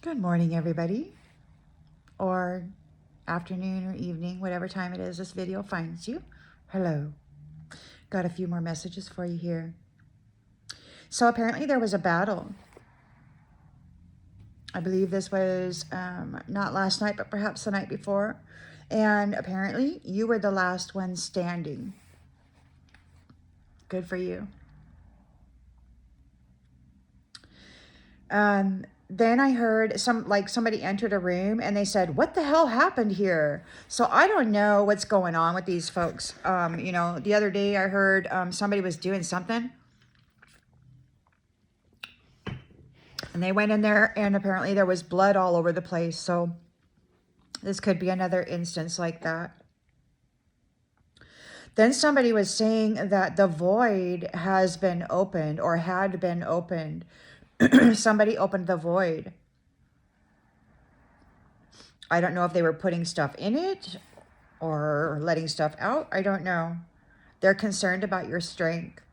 Good morning, everybody, or afternoon or evening, whatever time it is this video finds you. Hello. Got a few more messages for you here. So apparently there was a battle. I believe this was not last night, but perhaps the night before. And apparently you were the last one standing. Good for you. Then I heard somebody entered a room and they said, "What the hell happened here?" So I don't know what's going on with these folks. The other day I heard somebody was doing something and they went in there and apparently there was blood all over the place. So this could be another instance like that. Then somebody was saying that the void has been opened or had been opened. Somebody opened the void. I don't know if they were putting stuff in it or letting stuff out. I don't know. They're concerned about your strength.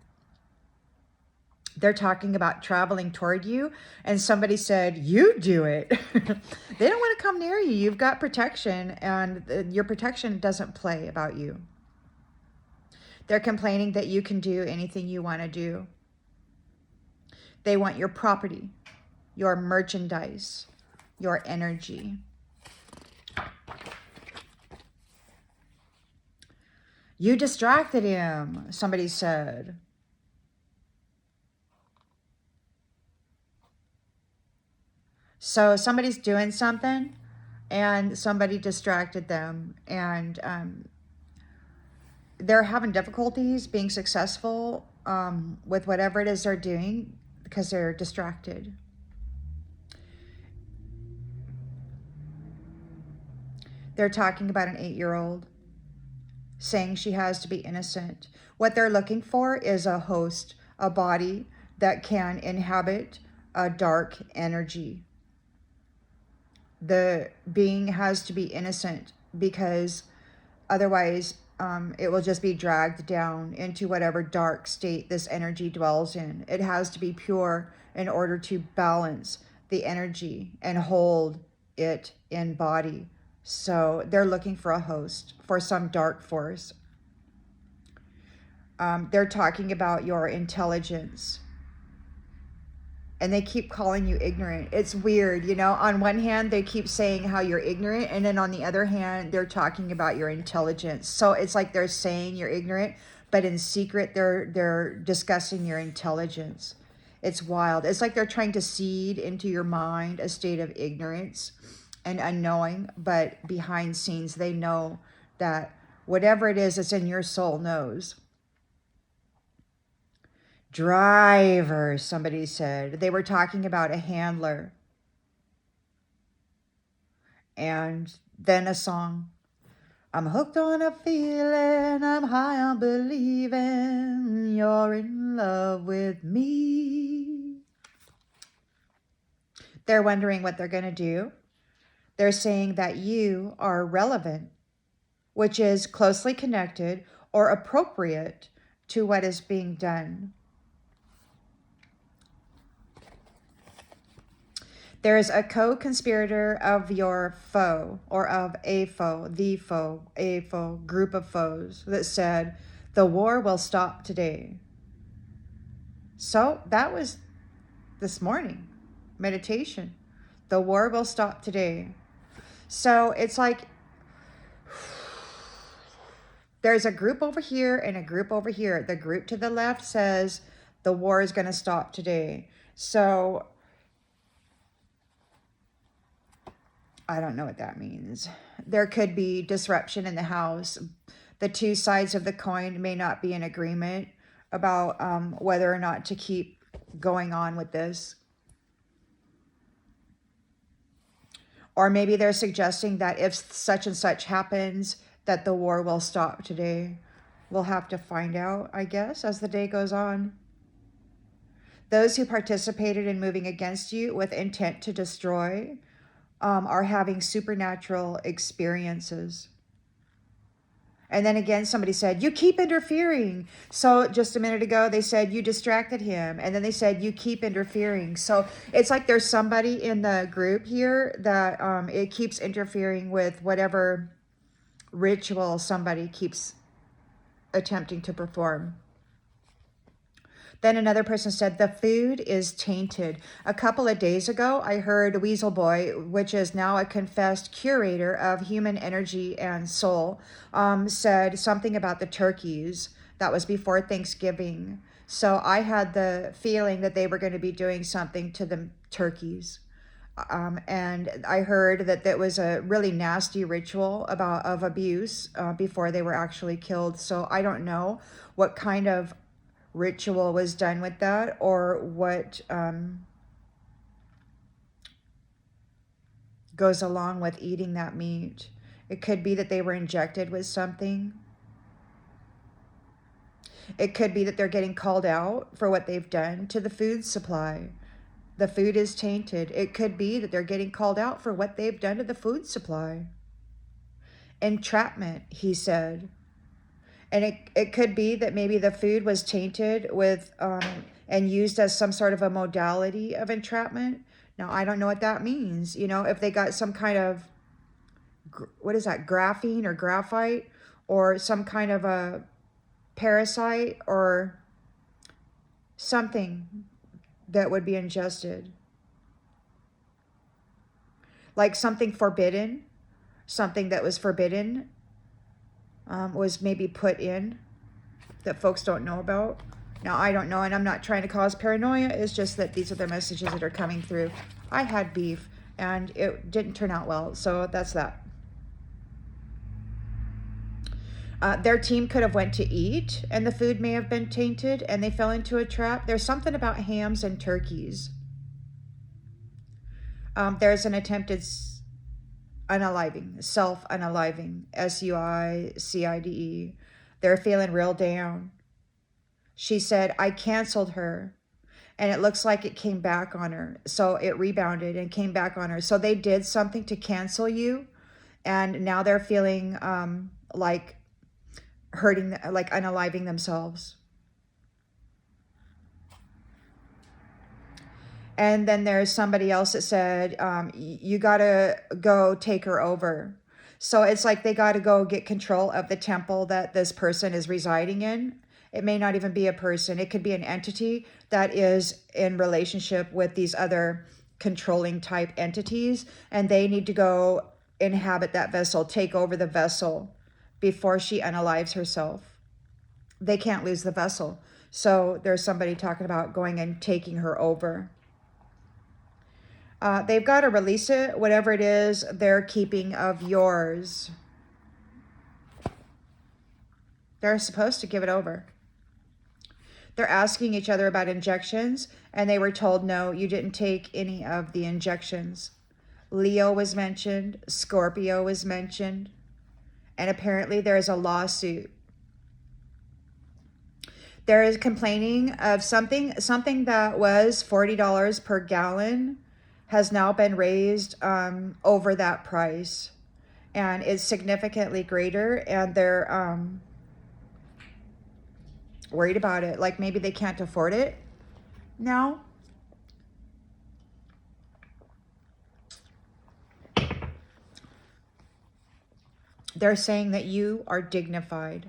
They're talking about traveling toward you, and somebody said, "You do it." They don't want to come near you. You've got protection, and your protection doesn't play about you. They're complaining that you can do anything you want to do. They want your property, your merchandise, your energy. You distracted him, somebody said. So somebody's doing something and somebody distracted them, and they're having difficulties being successful with whatever it is they're doing because they're distracted. They're talking about an 8-year-old, saying she has to be innocent. What they're looking for is a host, a body that can inhabit a dark energy. The being has to be innocent because otherwise it will just be dragged down into whatever dark state this energy dwells in. It has to be pure in order to balance the energy and hold it in body. So they're looking for a host for some dark force. They're talking about your intelligence. And they keep calling you ignorant. It's weird, on one hand they keep saying how you're ignorant, and then on the other hand they're talking about your intelligence. So it's like they're saying you're ignorant, but in secret they're discussing your intelligence. It's wild. It's like they're trying to seed into your mind a state of ignorance and unknowing, but behind scenes they know that whatever it is that's in your soul knows. Driver, somebody said. They were talking about a handler. And then a song. I'm hooked on a feeling, I'm high on believing you're in love with me. They're wondering what they're going to do. They're saying that you are relevant, which is closely connected or appropriate to what is being done. There is a co-conspirator of your foe, or of a foe, a foe, group of foes that said, the war will stop today. So that was this morning, meditation. The war will stop today. So it's like there's a group over here and a group over here. The group to the left says the war is going to stop today. So I don't know what that means. There could be disruption in the house. The two sides of the coin may not be in agreement about whether or not to keep going on with this. Or maybe they're suggesting that if such and such happens, that the war will stop today. We'll have to find out, I guess, as the day goes on. Those who participated in moving against you with intent to destroy are having supernatural experiences. And then again, somebody said, you keep interfering. So just a minute ago, they said, you distracted him. And then they said, you keep interfering. So it's like there's somebody in the group here that it keeps interfering with whatever ritual somebody keeps attempting to perform. Then another person said, the food is tainted. A couple of days ago, I heard Weasel Boy, which is now a confessed curator of human energy and soul, said something about the turkeys. That was before Thanksgiving. So I had the feeling that they were going to be doing something to the turkeys. And I heard that that was a really nasty ritual of abuse before they were actually killed. So I don't know what kind of ritual was done with that, or what goes along with eating that meat. It could be that they were injected with something. It could be that they're getting called out for what they've done to the food supply. The food is tainted. It could be that they're getting called out for what they've done to the food supply. Entrapment, he said. And it could be that maybe the food was tainted with and used as some sort of a modality of entrapment. Now, I don't know what that means. You know, if they got some kind of, what is that, graphene or graphite, or some kind of a parasite or something that would be ingested. Like something forbidden, something that was forbidden was maybe put in that folks don't know about. Now, I don't know, and I'm not trying to cause paranoia. It's just that these are the messages that are coming through. I had beef, and it didn't turn out well, so that's that. Their team could have went to eat, and the food may have been tainted, and they fell into a trap. There's something about hams and turkeys. There's an attempted unaliving, self-unaliving, SUICIDE. They're feeling real down. She said, I canceled her, and it looks like it came back on her. So it rebounded and came back on her. So they did something to cancel you, and now they're feeling like hurting, like unaliving themselves. And then there's somebody else that said, you got to go take her over. So it's like they got to go get control of the temple that this person is residing in. It may not even be a person. It could be an entity that is in relationship with these other controlling type entities. And they need to go inhabit that vessel, take over the vessel before she unalives herself. They can't lose the vessel. So there's somebody talking about going and taking her over. They've got to release it, whatever it is they're keeping of yours. They're supposed to give it over. They're asking each other about injections, and they were told, no, you didn't take any of the injections. Leo was mentioned. Scorpio was mentioned. And apparently there is a lawsuit. There is complaining of something that was $40 per gallon has now been raised over that price, and it's significantly greater, and they're worried about it. Like maybe they can't afford it now. They're saying that you are dignified.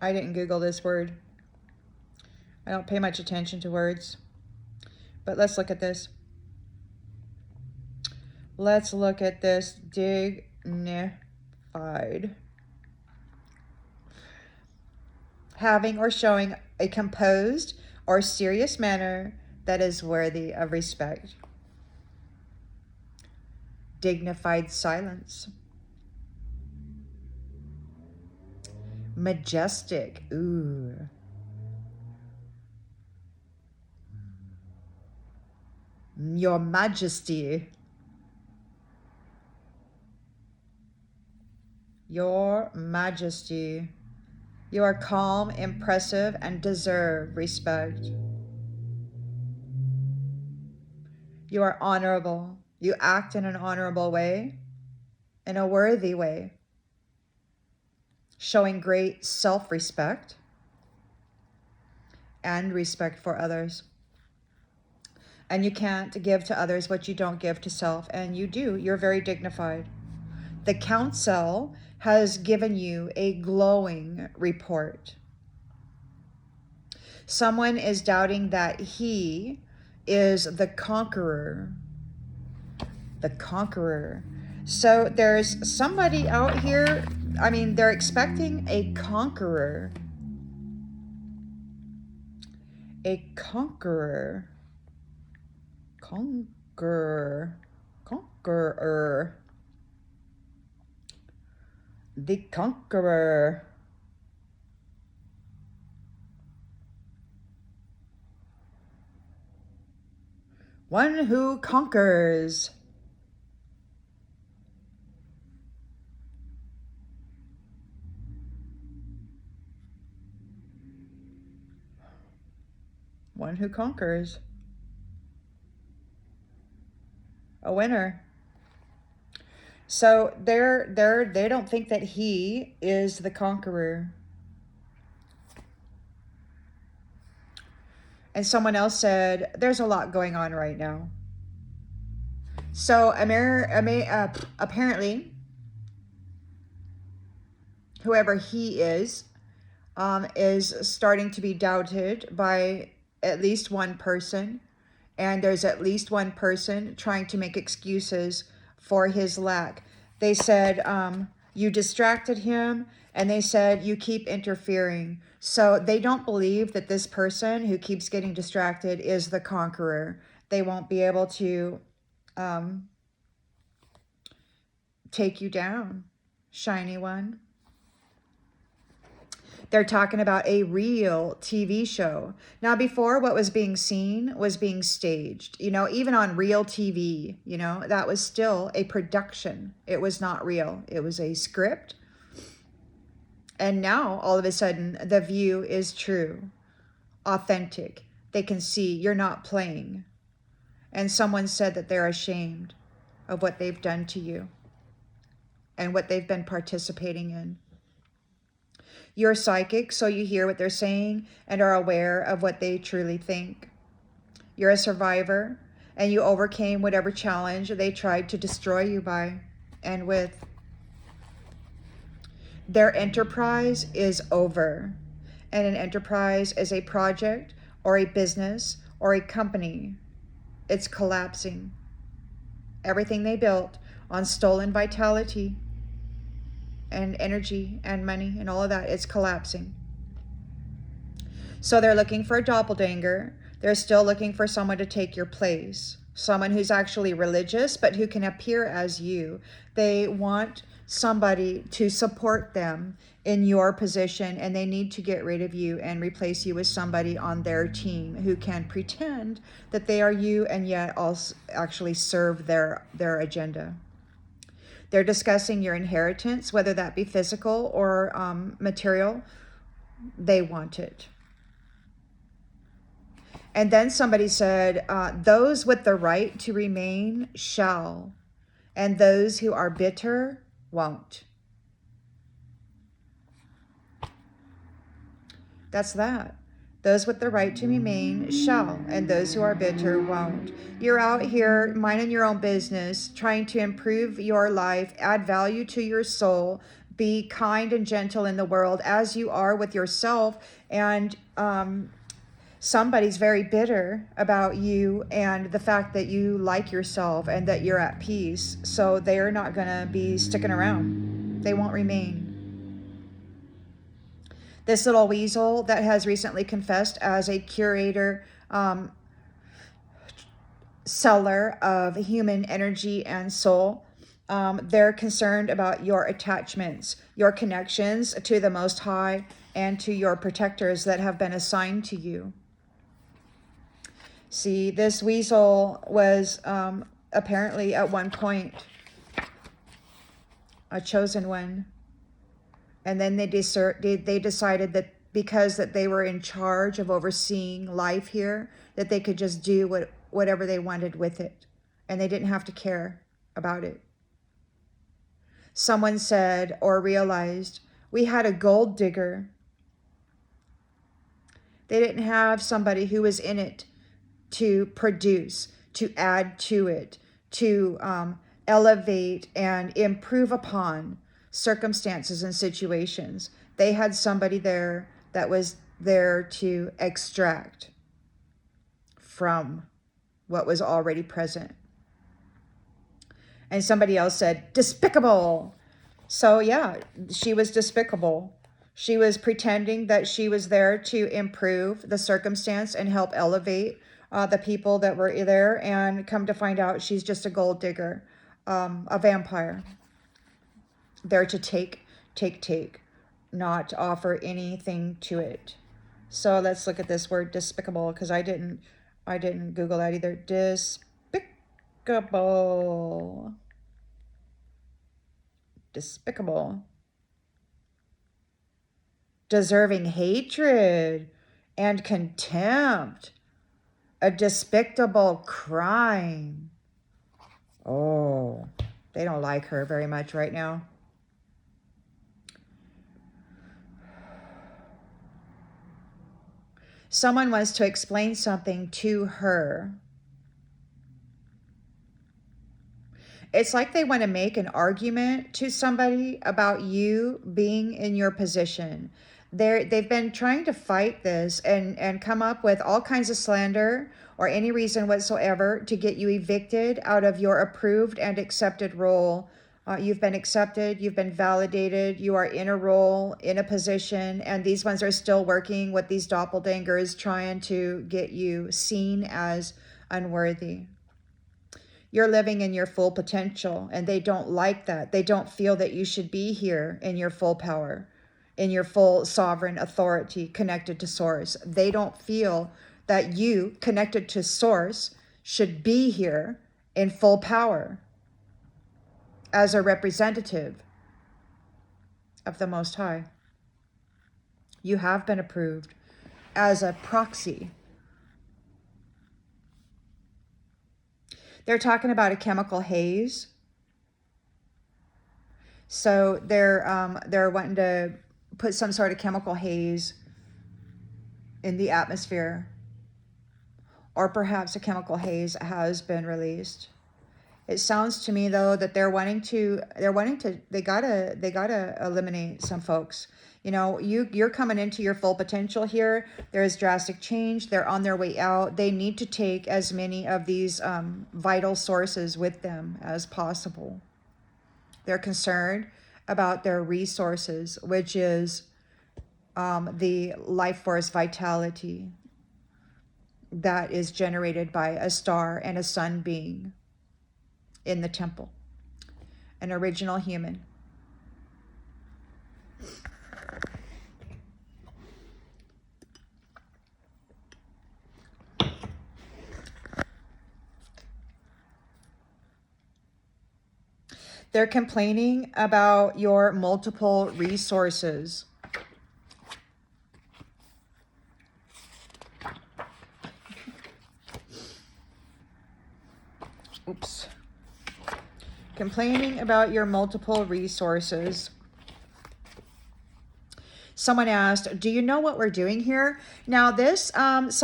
I didn't Google this word. I don't pay much attention to words. But let's look at this. Let's look at this. Dignified. Having or showing a composed or serious manner that is worthy of respect. Dignified silence. Majestic. Ooh. Your Majesty. Your Majesty. You are calm, impressive, and deserve respect. You are honorable, You act in an honorable way, in a worthy way, showing great self-respect and respect for others. And you can't give to others what you don't give to self, and you do. You're very dignified. The Counsel has given you a glowing report. Someone is doubting that he is the conqueror. The conqueror. So there's somebody out here, I mean, they're expecting a conqueror. A conqueror. Conqueror. Conqueror. The conqueror. One who conquers. One who conquers. A winner. So they don't think that he is the conqueror. And someone else said, there's a lot going on right now. So apparently, whoever he is starting to be doubted by at least one person. And there's at least one person trying to make excuses for his lack. They said, you distracted him, and they said, you keep interfering. So they don't believe that this person who keeps getting distracted is the conqueror. They won't be able to take you down, shiny one. They're talking about a real TV show. Now, before, what was being seen was being staged. You know, even on real TV, you know, that was still a production. It was not real. It was a script. And now, all of a sudden, the view is true, authentic. They can see you're not playing. And someone said that they're ashamed of what they've done to you and what they've been participating in. You're psychic, so you hear what they're saying and are aware of what they truly think. You're a survivor, and you overcame whatever challenge they tried to destroy you by and with. Their enterprise is over, and an enterprise is a project or a business or a company. It's collapsing. Everything they built on stolen vitality and energy and money and all of that, it's collapsing. So they're looking for a doppelgänger. They're still looking for someone to take your place. Someone who's actually religious, but who can appear as you. They want somebody to support them in your position, and they need to get rid of you and replace you with somebody on their team who can pretend that they are you and yet also actually serve their agenda. They're discussing your inheritance, whether that be physical or material. They want it. And then somebody said, those with the right to remain shall, and those who are bitter won't. That's that. Those with the right to remain shall, and those who are bitter won't. You're out here minding your own business, trying to improve your life, add value to your soul, be kind and gentle in the world as you are with yourself. And somebody's very bitter about you and the fact that you like yourself and that you're at peace. So they're not going to be sticking around. They won't remain. This little weasel that has recently confessed as a curator, seller of human energy and soul, they're concerned about your attachments, your connections to the Most High, and to your protectors that have been assigned to you. See, this weasel was apparently at one point a chosen one. And then they decided that because that they were in charge of overseeing life here, that they could just do whatever they wanted with it. and they didn't have to care about it. Someone said or realized, we had a gold digger. They didn't have somebody who was in it to produce, to add to it, to elevate and improve upon circumstances and situations. They had somebody there that was there to extract from what was already present. And somebody else said, despicable. So yeah, she was despicable. She was pretending that she was there to improve the circumstance and help elevate the people that were there, and come to find out she's just a gold digger, a vampire, there to take, not offer anything to it. So let's look at this word despicable, because I didn't Google that either. Despicable. Despicable. Deserving hatred and contempt. A despicable crime. Oh, they don't like her very much right now. Someone wants to explain something to her. It's like they want to make an argument to somebody about you being in your position. They've been trying to fight this and come up with all kinds of slander or any reason whatsoever to get you evicted out of your approved and accepted role. You've been accepted, you've been validated, you are in a role, in a position, and these ones are still working with these doppelgangers, trying to get you seen as unworthy. You're living in your full potential, and they don't like that. They don't feel that you should be here in your full power, in your full sovereign authority connected to source. They don't feel that you, connected to source, should be here in full power as a representative of the Most High. You have been approved as a proxy. They're talking about a chemical haze. So they're wanting to put some sort of chemical haze in the atmosphere, or perhaps a chemical haze has been released. It sounds to me though that they gotta eliminate some folks. You know, you're coming into your full potential here. There is drastic change. They're on their way out. They need to take as many of these vital sources with them as possible. They're concerned about their resources, which is the life force vitality that is generated by a star and a sun being in the temple, an original human. They're complaining about your multiple resources. Oops. Complaining about your multiple resources. Someone asked, do you know what we're doing here? Now this, it's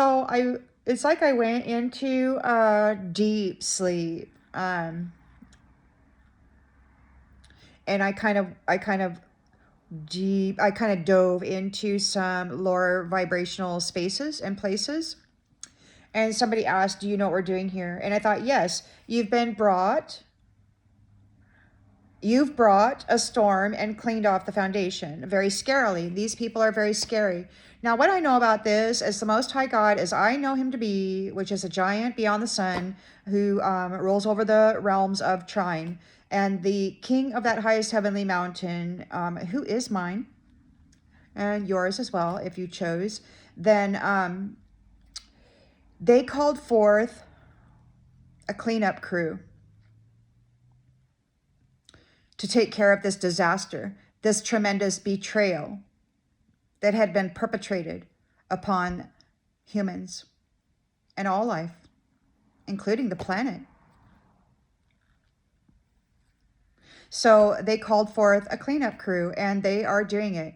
like I went into a deep sleep. And I kind of dove into some lower vibrational spaces and places. And somebody asked, do you know what we're doing here? And I thought, yes, you've brought a storm and cleaned off the foundation very scarily. These people are very scary. Now, what I know about this is the Most High God as I know him to be, which is a giant beyond the sun who rules over the realms of Trine, and the king of that highest heavenly mountain, who is mine and yours as well, if you chose, then they called forth a cleanup crew to take care of this disaster, this tremendous betrayal that had been perpetrated upon humans and all life, including the planet. So they called forth a cleanup crew, and they are doing it.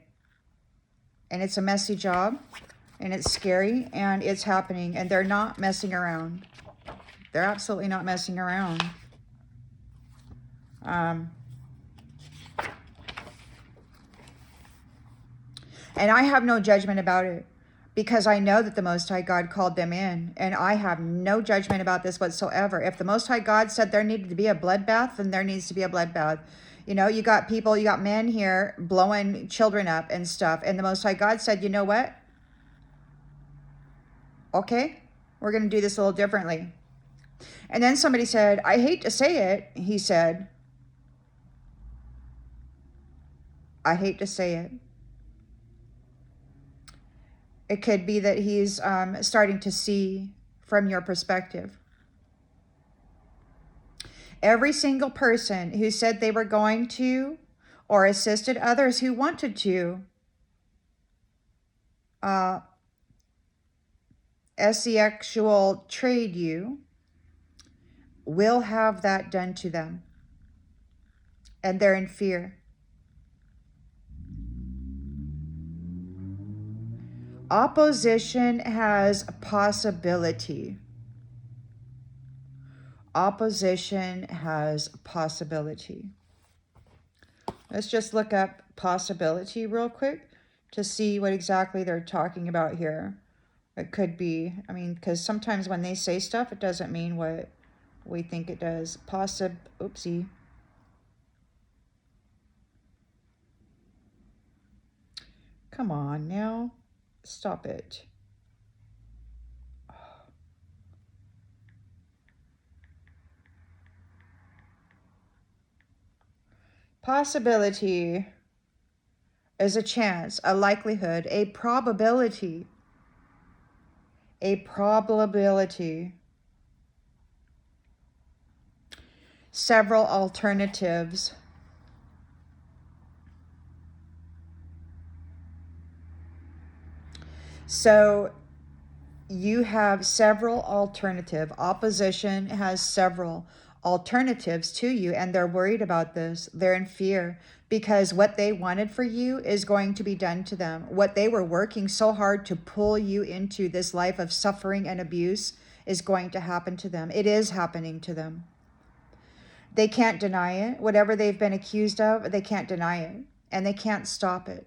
And it's a messy job, and it's scary, and it's happening, and they're not messing around. They're absolutely not messing around. And I have no judgment about it, because I know that the Most High God called them in, and I have no judgment about this whatsoever. If the Most High God said there needed to be a bloodbath, then there needs to be a bloodbath. You know, you got people, you got men here blowing children up and stuff, and the Most High God said, you know what? Okay, we're going to do this a little differently. And then somebody said, I hate to say it, he said. I hate to say it. It could be that he's starting to see from your perspective. Every single person who said they were going to, or assisted others who wanted to, sexual trade you, will have that done to them. And they're in fear. Opposition has possibility. Opposition has possibility. Let's just look up possibility real quick to see what exactly they're talking about here. It could be, I mean, because sometimes when they say stuff, it doesn't mean what we think it does. Oopsie. Come on now. Stop it. Possibility is a chance, a likelihood, a probability. A probability. Several alternatives. So you have several alternative. Opposition has several alternatives to you, and they're worried about this. They're in fear because what they wanted for you is going to be done to them. What they were working so hard to pull you into, this life of suffering and abuse, is going to happen to them. It is happening to them. They can't deny it. Whatever they've been accused of, they can't deny it, and they can't stop it.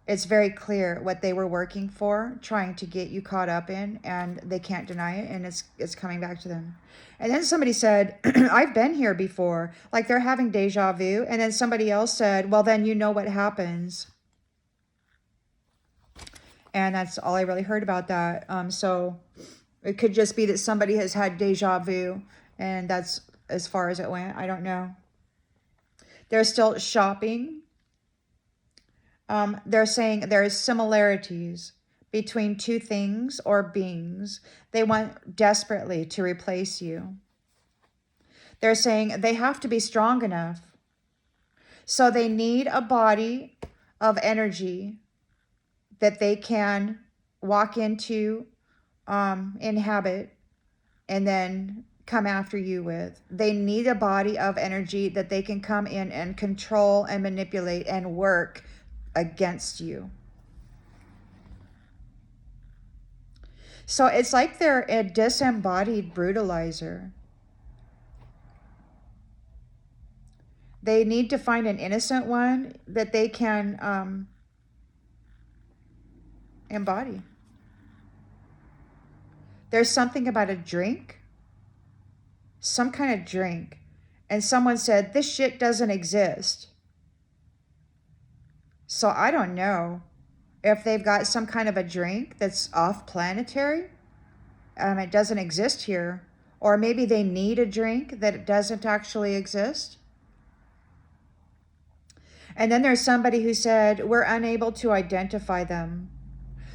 It's very clear what they were working for, trying to get you caught up in, and they can't deny it, and it's coming back to them. And then somebody said, I've been here before, like they're having deja vu. And then somebody else said, well, then you know what happens. And that's all I really heard about that. So it could just be that somebody has had deja vu, and that's as far as it went. I don't know. They're still shopping. They're saying there's similarities between two things or beings. They want desperately to replace you. They're saying they have to be strong enough. So they need a body of energy that they can walk into, inhabit, and then come after you with. They need a body of energy that they can come in and control and manipulate and work against you. So it's like they're a disembodied brutalizer. They need to find an innocent one that they can embody. There's something about a drink, some kind of drink, and someone said, this shit doesn't exist. So I don't know if they've got some kind of a drink that's off-planetary. It doesn't exist here. Or maybe they need a drink that doesn't actually exist. And then there's somebody who said, we're unable to identify them.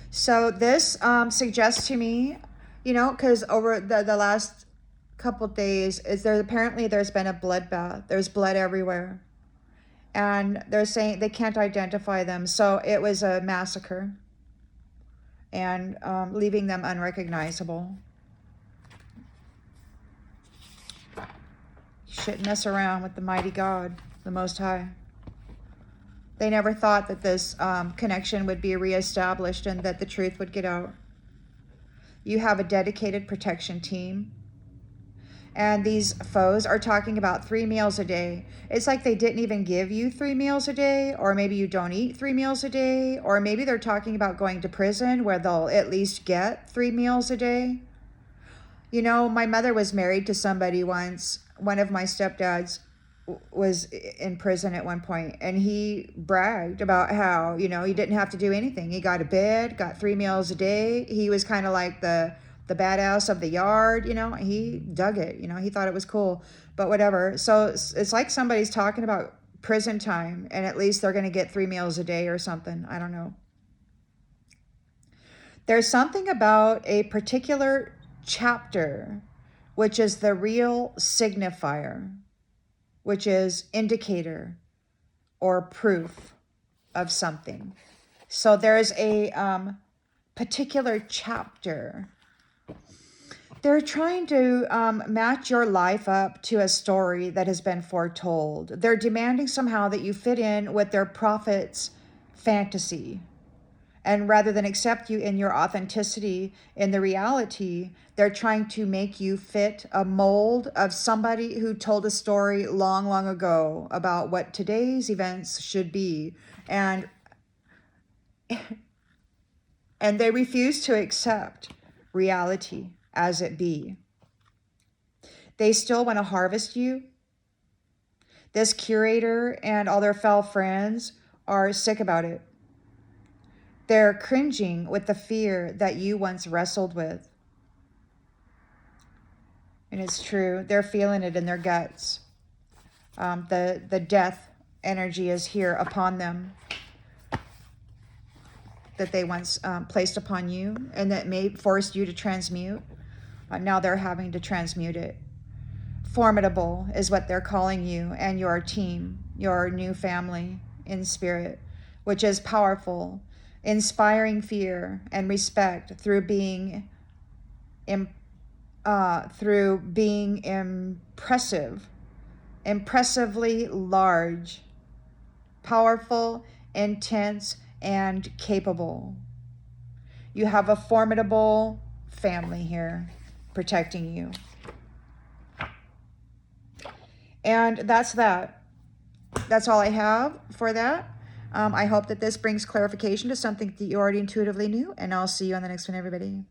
So this suggests to me, you know, because over the last couple days, there's been a bloodbath. There's blood everywhere. And they're saying they can't identify them. So it was a massacre. And leaving them unrecognizable. You shouldn't mess around with the mighty God. the Most High. They never thought that this connection would be reestablished and that the truth would get out. You have a dedicated protection team. And these foes are talking about 3 meals a day. It's like they didn't even give you 3 meals a day, or maybe you don't eat 3 meals a day, or maybe they're talking about going to prison where they'll at least get 3 meals a day. You know, my mother was married to somebody once. One of my stepdads was in prison at one point, and he bragged about how, you know, he didn't have to do anything. He got a bed, got 3 meals a day. He was kind of like the badass of the yard, you know. He dug it, you know. He thought it was cool, but whatever. So it's like somebody's talking about prison time, and at least they're going to get 3 meals a day or something. I don't know. There's something about a particular chapter, which is the real signifier, which is indicator or proof of something. So there's a particular chapter. They're trying to match your life up to a story that has been foretold. They're demanding somehow that you fit in with their prophet's fantasy. And rather than accept you in your authenticity, in the reality, they're trying to make you fit a mold of somebody who told a story long, long ago about what today's events should be. And they refuse to accept reality as it be. They still want to harvest you. This curator and all their foul friends are sick about it. They're cringing with the fear that you once wrestled with. And it's true. They're feeling it in their guts. The death energy is here upon them that they once placed upon you and that may force you to transmute. Now they're having to transmute it. Formidable is what they're calling you and your team, your new family in spirit, which is powerful, inspiring fear and respect through being impressive, impressively large, powerful, intense, and capable. You have a formidable family here protecting you. And that's that. That's all I have for that. I hope that this brings clarification to something that you already intuitively knew, and I'll see you on the next one, everybody.